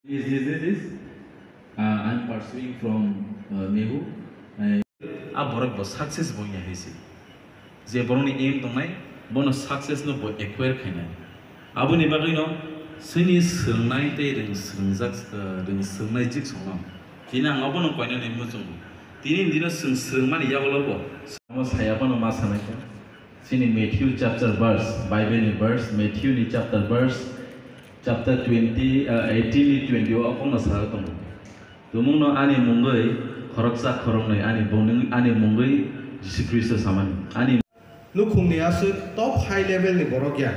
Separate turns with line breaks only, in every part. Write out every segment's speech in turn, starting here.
I'm pursuing from Nehu. Borok bo success bo yahisi. Je boroni aim tongnai bono success no bo acquire khainai. Aboni bagui no sini sungnai te ring sungnai jik songnam. Tina ngabono koina ne mujung. Tini dino sungmani yagolo bo. Samo saya pa no masana ka. Sini Matthew chapter verse, Bible verse, Matthew ni chapter verse. Chapter 20, 18 ni 20 aku ngasal temu. Tumung no ani munggai, koroksa korong nai ani boning ani munggai Jesus Kristus saman. Ani.
Lukhung ni asu top high level ni borok ya.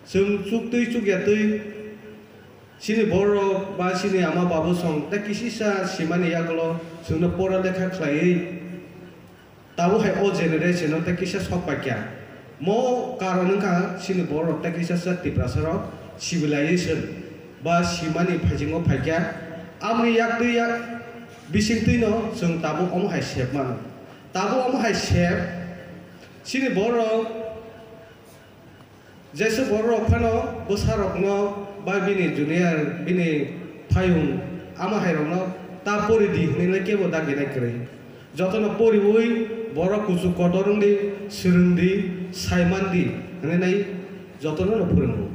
Sung cuk ya tui. Sini borok ba sini ama babu song. Tak kisi sa simani ya kalau sung no pora lekha klai. Tahu hai old generation no tak kisi sok pakya. Mo karon ka sini borok tak kisi sa tiprasa ro. Civilization ba simani phajingo phakya amri yak tu yak bising tu no sung tabu om hai chef man tabu om hai chef sini boro jesu boro phano bosarok no ba bini junior bini phayung ama hai rong no ta pori di ne ke bo da gina kre jotono pori boi boro kusu kodorong di surung di saiman di ne nai jotono no phurung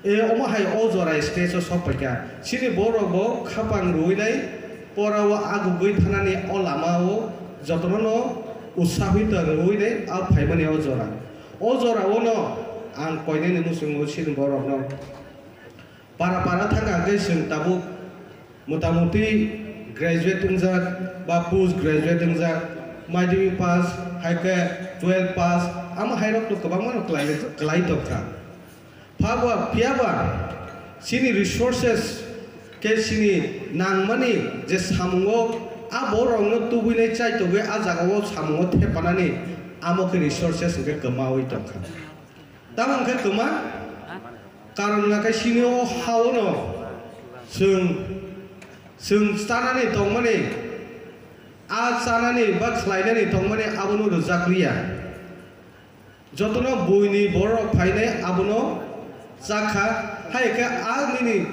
omo hai ojora stage sok pakya sini borok bo khapang ruinai porawa agu goi thanani o lamao jotono no usahita ruinai a phaimani ojora ono ang koine ni musung sini borok no para thanga ge sing tabu motamuti graduate ungjak ba post graduate ungjak madhyamik pass haike 12 pass ama hairok to kabang mano klai to ka Pagwa piaba sini resources ke sini nang mani je samungo aborong no tubile chai to ge ajago samungo thepanani amok resources ge kamawi tokha tamang ke kama karon na ka sini o hawono sung stanani tongmani a sanani ba khlainani tongmani abono zakriya jotono boini borok phaine abono Zakha, hai ke almini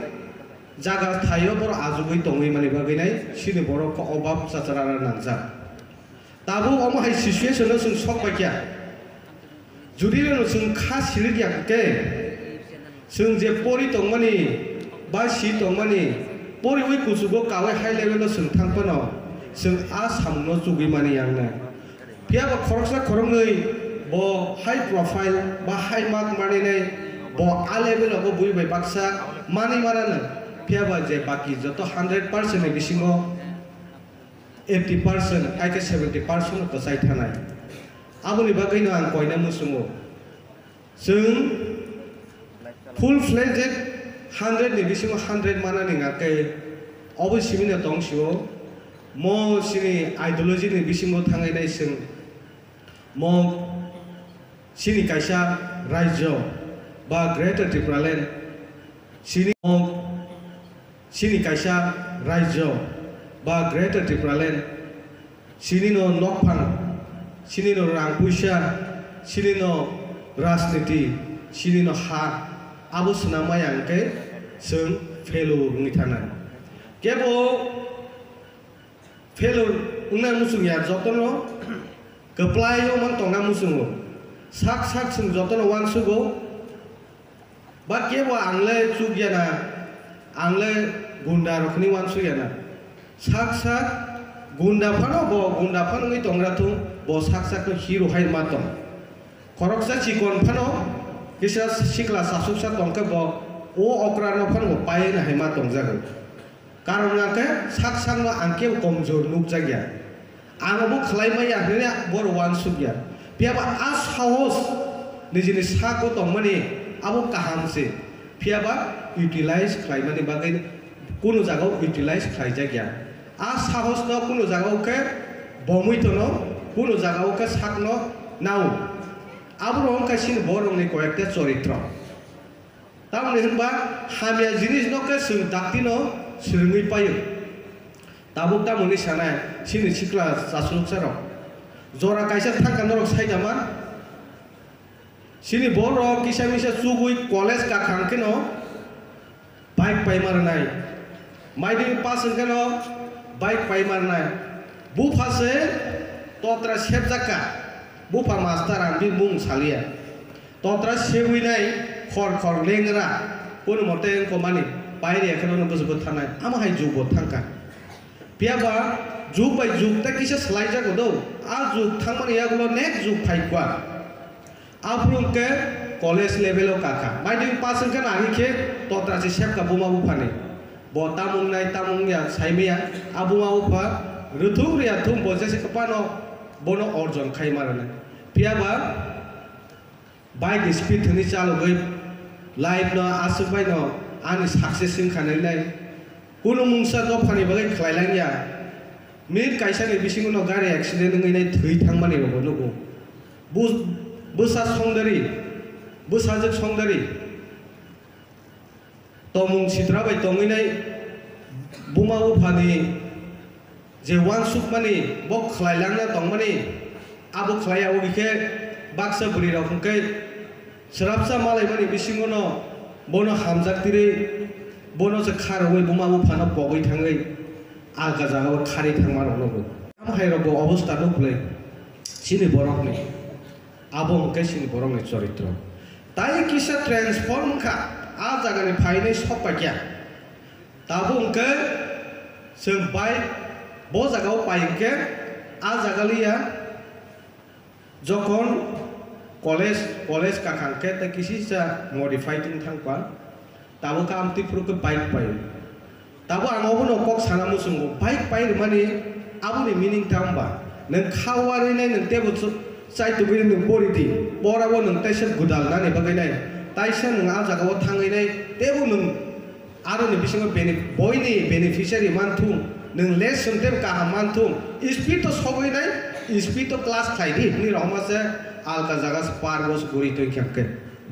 jaga thayo bor azugui tongi mani baginai sini borok ko obab sacarana nangja tabu omo hai situation no sung sok pakya judi no sung kha silig ya ke sung je pori tongmani ba si tongmani pori wi kusugo kawe high level no sung thangpano sung a samno jugi mani yangna pia ba khoroksa khorongei bo high profile ba high mark mani nei bo a level of bui bai baksa mani marana piaba je baki joto 100% ni bisingo 80% aike 70% ko sai thanai abuni bagai no ang koina musungo sung full fledged 100 ni bisingo 100 mana ni ngake obo simina tongsio mo sini ideology ni bisingo thangai nai sung mo sini kaisa raijo ba greater tipraland sini kaisa raijo ba greater tipraland sini no nokpan sini no rangpuisha sini no rasniti sini no ha abo sunama yangke sung fellow ngithana kebo fellow unna musung ya jotono keplayo man tonga musungo sak sung jotono wansugo ba kebo angle chugyana angle gunda rokni wansu yana sak gunda phano bo gunda phano ngi tongra tu bo sak no hero hai matom koroksa chikon phano kisa sikla sasuksa tongke bo o okrano phano pai na hai matom jago karon ngake sak no angke komjor nuk jagya anabu khlai ma ya hne bor wansu ya piaba as house ni jinis sako tongmani abo kaham se piaba utilize khlaimani bagai kuno jagao utilize khlaija gya a sahos no kuno jagao ke bomui to no kuno jagao ke sakno nau abro on kasin borong ni koyekte charitra tamne hinba hamia jinis no ke sung dakti no surungui payu tabuk tamuni sana sini sikla sasuluk saro jora kaisa thakandorok saidama sini borok kisah-kisah sugui college ka khangkino bike pai marnai माइडी पास इनका बाइक पाई मारना बुफा से तोत्रा शेप जाका बुफा मास्टर आं भी मुंग सालिया तोत्रा शेवी नहीं खर खर लेंगरा कोन मते को मानी बाहरी एखनो बुझबो थानाय आमा हाय जुगो थांका पियाबा जुग बाय जुग ता किसे स्लाइड जागो दो आ जुग थांमाने यागलो नेक्स्ट जुग फाइक्वा आफुन के कॉलेज लेवल काका माइडी पास इनका आगे के तोत्रा से शेप का बुमा बुफाने bo tamung nai tamung ya saimia abu mau pa ruthung ria thum bo jese kapano bono orjon khai marane pia ba bike speed thani chalo goi life no asuk bai no ani success sing khanai nai kuno mungsa do phani bagai khlailang ya mir kaisa ni bising no gari accident ngai nai thui thang mani ro no bu busa songdari busajak songdari tomung citra bai tongi nai buma upani je wan suk mani bok khlailang na tong mani abu khlaya u ke baksa buri ra khungke srapsa malai mani bisingo no bono hamjak tire bono je kharoi buma upana pogoi thangai aga jaga khari thangma ro no am hai ro obostha no play sini borok ni abo ke sini borok ni charitra tai kisa transform kha आ जागानि फाइनै सपाकिया दाबो उनके जों बाय बो जागाव पाइके आ जागालिया जखन कॉलेज का खांके त किसी सा मॉडिफाइडिंग थांपा दाबो काम तिफ्रुके बाइक पाइ दाबो आंगोबो नकक साना मुसुंगो बाइक पाइ माने आबुनि मीनिंग थांबा नों खावारि नै नों टेबो चाइ तुबि नों बोरिदि बराबो नों ताइसे गुदाल नानि बगायनाय ताइसा नों आ जागाव थाङै नै टेबो नों आरो नि बिसिङो बयनि बेनिफिशियारि मानथु नों लेसन टेब का मानथु स्पीड तो सबै नै स्पीड तो क्लास खाइदि नि रहमासे आलका जागा पार बस गुरि तो खेमके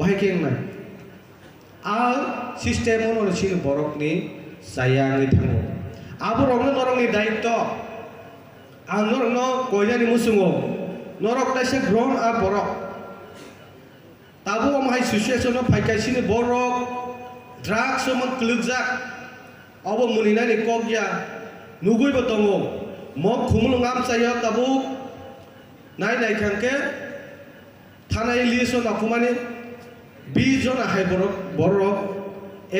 बाइकिं नै आ system ono sin borokni sayangi thango abo rogno norongni daitto ang norongno koyani musungo norok taise grown up borok tabo amhai situation of phaikaisini borok drugs mon klugjak abo muninani kokya nuguibo tongo mok khumulungam chayo tabo nai nai khangke thanai liaison akumani 20 জন আহাই borok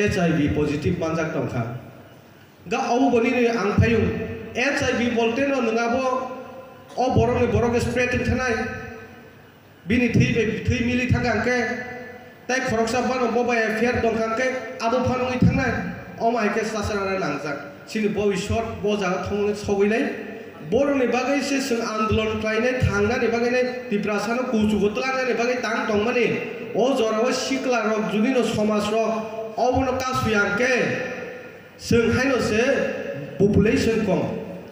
HIV positive manjak tongkha ga awu boni ni angphayu HIV bolte no nangabo o borok spreading thanai bini thui mili thangangke tai khoroksa bano boba affair tongkangke abo phanoi thangnai o maike sasara nangjak sini bowishot boja thongni soginai boroni bagai se sing andolon klainai thangnani bagai nai tiprasa no kuchu gotlanani bagai tang tongmani o jorawo sikla rok junino somas rok obono kasuyangke sing haino se population kom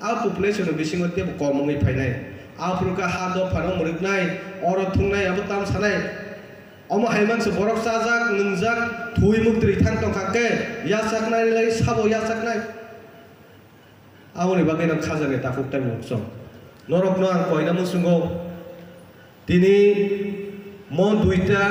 a population bisingo te komongoi phainai afruka hado phano muriknai oro thungnai abo tam sanai omo haiman se borok sajak nungjak thui muktri thang tongkake yasaknai lai sabo yasaknai amoni bagai no khajane takuk tai mukso norok no ang koina musungo tini mon duita